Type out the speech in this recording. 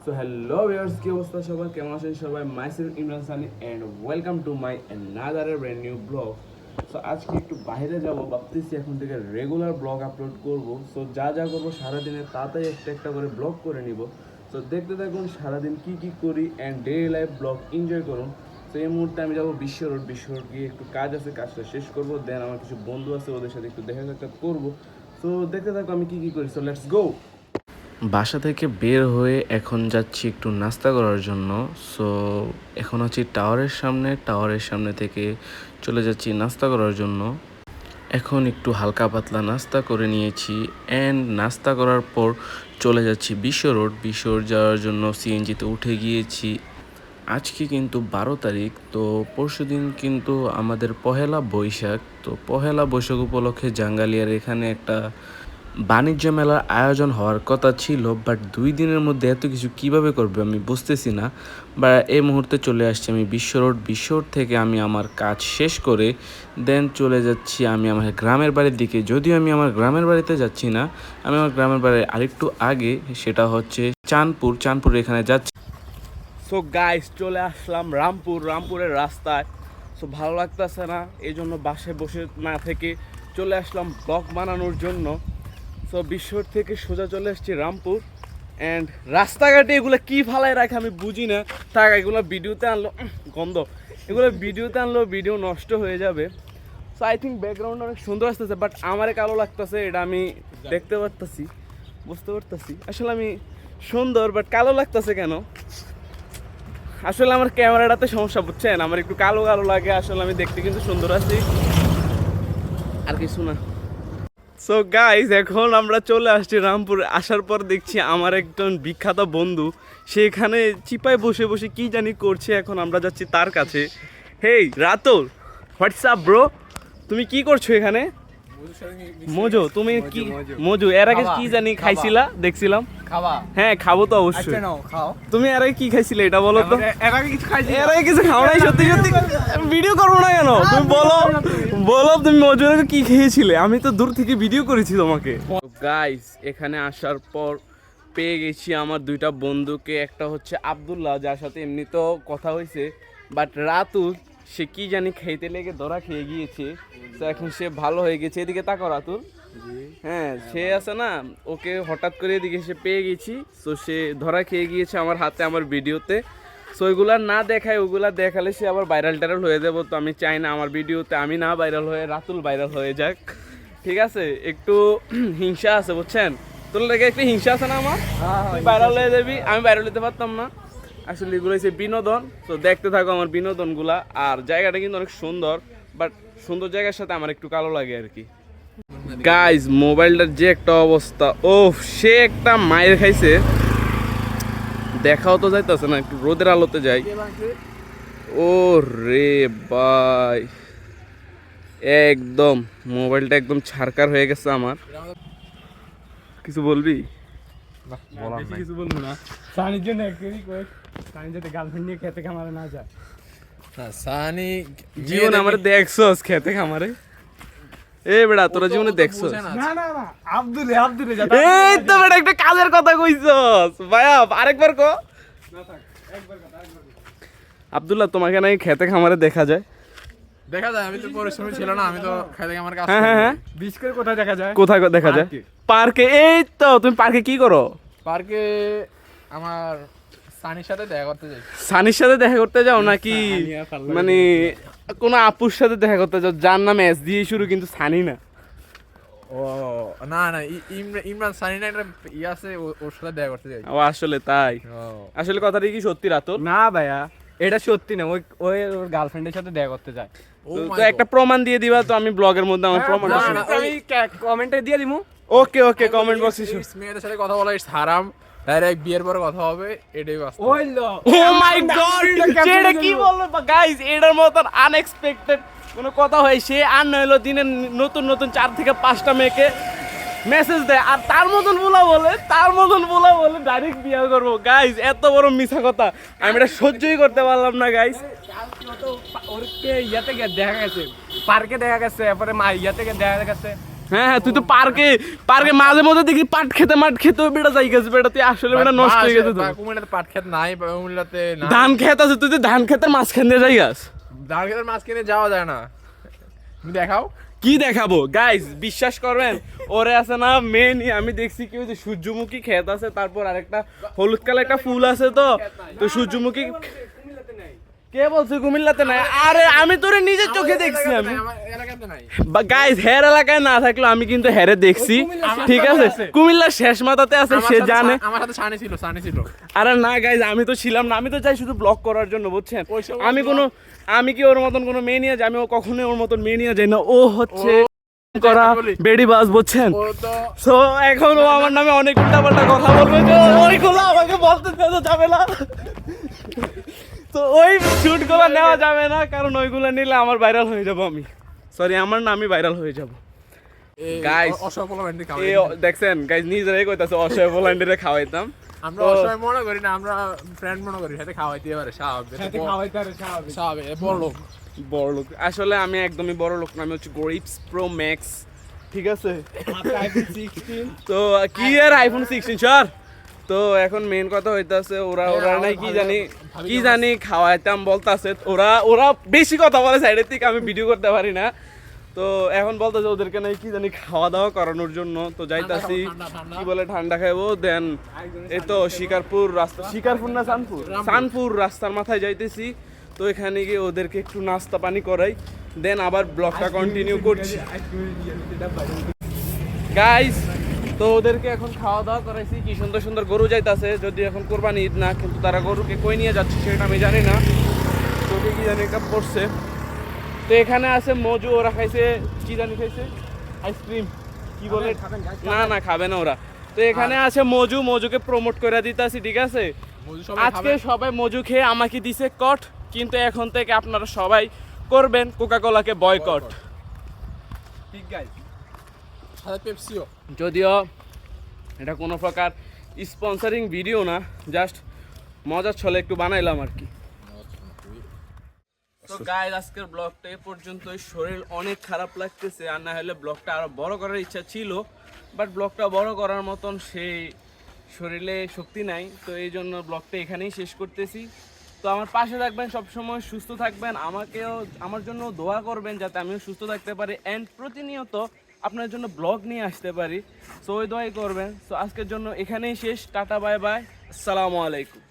So hello viewers, কি অবস্থা সবার, কেমন আছেন সবাই? Myself Imran Sunny and welcome to my another brand new blog. So আজকে একটু বাইরে যাব ভাবতেছি, এখন থেকে রেগুলার ব্লগ আপলোড করব। সো যা যা করবো সারাদিনে তাড়াতাড়ি একটা একটা করে ব্লগ করে নিব। সো দেখতে থাকুন সারাদিন কী কী করি and daily life blog enjoy করুন। তো এই মুহূর্তে আমি যাবো বিশ্ব রোড গিয়ে একটু কাজ আছে, কাজটা শেষ করবো, দেন আমার কিছু বন্ধু আছে ওদের সাথে একটু দেখা সাক্ষাৎ করবো। সো দেখতে থাকো আমি কী কী করি। So let's go. বাসা থেকে বের হয়ে এখন যাচ্ছি একটু নাস্তা করার জন্য। সো এখন আছি টাওয়ারের সামনে থেকে চলে যাচ্ছি নাস্তা করার জন্য। এখন একটু হালকা পাতলা নাস্তা করে নিয়েছি অ্যান্ড নাস্তা করার পর চলে যাচ্ছি বিশ্ব রোড যাওয়ার জন্য সিএনজিতে উঠে গিয়েছি। আজকে কিন্তু 12 তারিখ, তো পরশুদিন কিন্তু আমাদের পহেলা বৈশাখ। তো পহেলা বৈশাখ উপলক্ষে জাঙ্গালিয়ার এখানে একটা বাণিজ্য মেলার আয়োজন হওয়ার কথা ছিল, বাট 2 দিনের মধ্যে এত কিছু কিভাবে করবে আমি বুঝতেছি না। বা এই মুহূর্তে চলে আসছি আমি বিশ্ব রোড থেকে আমি আমার কাজ শেষ করে দেন চলে যাচ্ছি আমি আমার গ্রামের বাড়ির দিকে। যদিও আমি আমার গ্রামের বাড়িতে যাচ্ছি না, আমি আমার গ্রামের বাড়ির আরেকটু আগে, সেটা হচ্ছে চাঁদপুর এখানে যাচ্ছি। সো গাইস, চলে আসলাম রামপুরের রাস্তায়। সো ভালো লাগতেছে না, এই জন্য বাসায় বসে না থেকে চলে আসলাম ব্লগ বানানোর জন্য। সো বিশ্বর থেকে সোজা চলে এসেছি রামপুর। অ্যান্ড রাস্তাঘাটে এগুলো কী ফালায় রাখে আমি বুঝি না। থাক, এগুলো ভিডিওতে আনলো গন্ধ, এগুলো ভিডিওতে আনলেও ভিডিও নষ্ট হয়ে যাবে। সো আই থিঙ্ক ব্যাকগ্রাউন্ড অনেক সুন্দর আসতেছে, বাট আমারে কালো লাগতেছে, এটা আমি দেখতে পারতেছি, বুঝতে পারতেছি। আসলে আমি সুন্দর বাট কালো লাগতেছে কেন? আসলে আমার ক্যামেরাটাতে সমস্যা, বুঝছেন? আমার একটু কালো কালো লাগে, আসলে আমি দেখতে কিন্তু সুন্দর আছি, আর কিছু না। সো গাইজ, এখন আমরা চলে আসছি রামপুর। আসার পর দেখছি আমার একজন বিখ্যাত বন্ধু সেখানে চিপায় বসে বসে কি জানি করছে। এখন আমরা যাচ্ছি তার কাছে। হেই রাতুল, হোয়াটসঅ্যাপ ব্রো, তুমি কি করছো এখানে? মজু, তুমি কি মজু এর আগে কি জানি খাইছিলা দেখছিলাম? খাওয়া? হ্যাঁ খাবো তো অবশ্যই। আচ্ছা নাও খাও। তুমি এর আগে কি খাইছিলে এটা বলো তো? এর আগে কিছু খাইছি? এর আগে কিছু খাও নাই? সত্যি সত্যি ভিডিও করবো না কেন? তুমি বলো তুমি মজুর আগে কি খেয়েছিলে? আমি তো দূর থেকে ভিডিও করেছি তোমাকে। গাইস, এখানে আসার পর পেয়ে গেছি আমার 2টা বন্ধুকে। একটা হচ্ছে আব্দুল্লাহ, যার সাথে এমনি তো কথা হয়েছে, বাট রাতুল সে কি জানি খাইতে লেগে ধরা খেয়ে গিয়েছে। তো এখন সে ভালো হয়ে গেছে। এদিকে তাকো রাতুল। হ্যাঁ, সে আছে না, ওকে হঠাৎ করে এদিকে সে পেয়ে গেছি। তো সে ধরা খেয়ে গিয়েছে আমার হাতে, আমার ভিডিওতে। সো ওইগুলা না দেখায়, ওইগুলা দেখালে সে আবার ভাইরাল টাইরাল হয়ে যাবো। তো আমি চাই না আমার ভিডিওতে আমি না ভাইরাল হয়ে রাতুল ভাইরাল হয়ে যাক, ঠিক আছে? একটু হিংসা আছে, বুঝছেন? তোর লেগে একটু হিংসা আছে না আমার? তুই ভাইরাল হয়ে যাবি, আমি ভাইরাল হতে পারতাম না। আসলে এগুলো হচ্ছে বিনোদন। তো দেখতে থাকো আমার বিনোদনগুলা। আর জায়গাটা কিন্তু অনেক সুন্দর, বাট সুন্দর জায়গার সাথে আমার একটু কালো লাগে আর কি। গাইজ, মোবাইলটার যে একটা অবস্থা, ও সে একটা মায়ের খাইছে, দেখাও তো যাইতেছে না। একটু রোদের আলোতে যাই। ও রে ভাই, একদম মোবাইলটা একদম ছারকার হয়ে গেছে আমার। কিছু বলবি? কিছু বলবো না। সানির জন্য একটা রিকোয়েস্ট, সানি যাতে গার্লফ্রেন্ড নিয়ে খেতে খামারে না যায়। না সানি জীবন আমার দেখছস খেতে খামারে? এ বেড়া, তোরা জীবনে দেখছস? না না না, আব্দুলে যা। এই তো বেটা একটা কাজের কথা কইছস ভাইয়া, আরেকবার কো। না থাক, একবার কথা। আব্দুল্লাহ, তোমাকে নাকি খেতে খামারে দেখা যায়? দেখা যায়, আমি তো পরিশ্রমী ছিল না, আমি তো খাই আমার কাজ হ্যাঁ হ্যাঁ হ্যাঁ, বিশ করে কোথায় দেখা যায়? কোথায় দেখা যায়? পার্কে। এই তো, তুমি পার্কে কি করো? পার্কে আমার সানির সাথে দেখা করতে যাই। সানির সাথে দেখা করতে যাও নাকি মানে কোন আপুর সাথে দেখা করতে যাও যার নাম এস দিয়ে শুরু কিন্তু সানি না? ও না না, ইমরান সানি না, একটা আছে, ওর সাথে দেখা করতে যাই। ও আসলে তাই? ও আসলে কথাটা কি সত্যি রাতুল? না ভাইয়া, এটা সত্যি না। ওই ওর গার্লফ্রেন্ডের সাথে দেখা করতে যায়। তো একটা প্রমাণ দিয়ে দিবা তো, আমি ব্লগের মধ্যে আমার প্রমাণ। না, না, আমি কমেন্টে দিয়ে দিমু। ওকে ওকে, কমেন্ট বক্সে। মেয়েদের সাথে কথা বলা ইটস হারাম, ডাইরেক্ট বিয়ের পরে কথা হবে, এটাই বাস্তব। ওই লো, ও মাই গড, এটা কি বললো গাইস? এটার মতন আনএক্সপেক্টেড কোনো কথা হয় সে আর নইলো দিনে নতুন 4 থেকে 5টা মেয়েকে মেসেজ দেয়, আর তার মতন বলা বলে ডাইরেক্ট বিয়ে করবো। গাইস, এত বড় মিছা কথা আমি এটা সহ্যই করতে পারলাম না গাইস। ওরকে ইয়াতে দেখা গেছে, পার্কে দেখা গেছে, এরপরে ইয়াতে দেখা গেছে হ্যাঁ তুই তো পার্কে মাঝে মধ্যে দেখি পাট খেতে ওই বেটা যাই গেছে বেটা তুই আসলে বেটা নষ্ট হয়ে গেছে তো কুমিল্লাতে পাট ক্ষেত নাই কুমিল্লাতে না ধান খেত আছে তুই তো ধান খেতের মাঝখান দিয়ে যাই গাছ ধান ক্ষেতের মাঝখানে যাওয়া যায় না তুমি দেখাও কি দেখাবো গাইস বিশ্বাস করবেন ওরে আছে না আমি দেখছি কি ওই যে সূর্যমুখী ক্ষেত আছে তারপর আরেকটা হলুদ কালার একটা ফুল আছে তো সূর্যমুখী কে বলছে কুমিল্লাতে নাই আরে আমি তোরে নিজের চোখে দেখছি আমি এলাকাতে নাই গাইস হের এলাকায় না থাকলো আমি কিন্তু হেরে দেখছি ঠিক আছে কুমিল্লার শেষ মাথাতে আছে সে জানে আমার সাথে সানি ছিল আরে না গাইস আমি তো ছিলাম না আমি তো চাই শুধু ব্লগ করার জন্য বুঝছেন আমি কি ওর মতন কোনো মেয়ে নিয়ে যাই আমি কখনোই ওর মতন মেয়ে নিয়ে যাই না ও হচ্ছে করা বেডি বাস বুঝছেন ও তো সো এখন ও আমার নামে অনেক উল্টাপাল্টা কথা বলবে তো ওইগুলো আমাকে বলতে দেওয়া যাবে না তো ওই শুটগুলো নেওয়া যাবে না কারণ ওইগুলো নিলে আমার ভাইরাল হয়ে যাব আমি আমি ভাইরাল হয়ে যাব গাইস অসফল ভেন্ডি খাওয়া দেখছেন গাইস নিজেরাই কইতাছে অসহায় ভলান্টিয়ারে খাওয়াইতাম আমরা অসহায় মনে করি না আমরা ফ্রেন্ড মনে করি সাথে খাওয়াইতে পারে স্বাভাবিক বড় লোক আসলে আমি একদমই বড় লোক না আমি হচ্ছে গরিবস প্রো ম্যাক্স ঠিক আছে তো কি এর আইফোন 16 স্যার তো এখন মেইন কথা হইতাছে ওরা নাই কি জানি খাওয়াইতাম বলতাছে ওরা বেশি কথা বলে সাইডের থেকে আমি ভিডিও করতে পারি না তো এখন বলতেছে ওদেরকে নাই কি জানি খাওয়া দাওয়া করানোর জন্য তো যাইতাছি কি বলে ঠান্ডা খাইবো দেন এই তো শিকারপুর না সানপুর রাস্তার মাথায় যাইতেছি তো এখানে গিয়ে ওদেরকে একটু নাস্তা পানি করাই দেন আবার ব্লগটা কন্টিনিউ করছি গাইস তো ওদেরকে এখন খাওয়া দাওয়া করাইছি কি সুন্দর সুন্দর গরু যাইতাছে যদি এখন কোরবানি ঈদ না কিন্তু তারা গরুকে কই নিয়ে যাচ্ছে সেটা আমি জানি না তোকে কি জানি কাপ পড়ছে তো এখানে আছে মজু ওরা খাইছে কি জানি খাইছে আইসক্রিম কি বলে না খাবে না ওরা তো এখানে আছে মজুকে প্রমোট করে দিতেছি ঠিক আছে আজকে সবাই মজু খেয়ে আমাকে দিছে কট কিন্তু এখন থেকে আপনারা সবাই করবেন কোকাকোলাকে বয়কট ঠিক গাইস সাথে পেপসিও যদিও এটা কোনো প্রকার স্পন্সরিং ভিডিও না জাস্ট মজার ছলে একটু বানাইলাম আর কি তো গাইস আজকের ব্লগটা এই পর্যন্তই শরীর অনেক খারাপ লাগতেছে আর না হলে ব্লগটা আরো বড় করার ইচ্ছা ছিল বাট ব্লগটা বড় করার মতন সেই শরীরে শক্তি নাই তো এই জন্য ব্লগটা এখানেই শেষ করতেছি তো আমার পাশে থাকবেন সবসময় সুস্থ থাকবেন আমার জন্য দোয়া করবেন যাতে আমিও সুস্থ থাকতে পারি অ্যান্ড প্রতিনিয়ত আপনার জন্য ব্লগ নিয়ে আসতে পারি সো ওই দোয়াই করবেন সো আজকের জন্য এখানেই শেষ টাটা বাই বাই আসসালামু আলাইকুম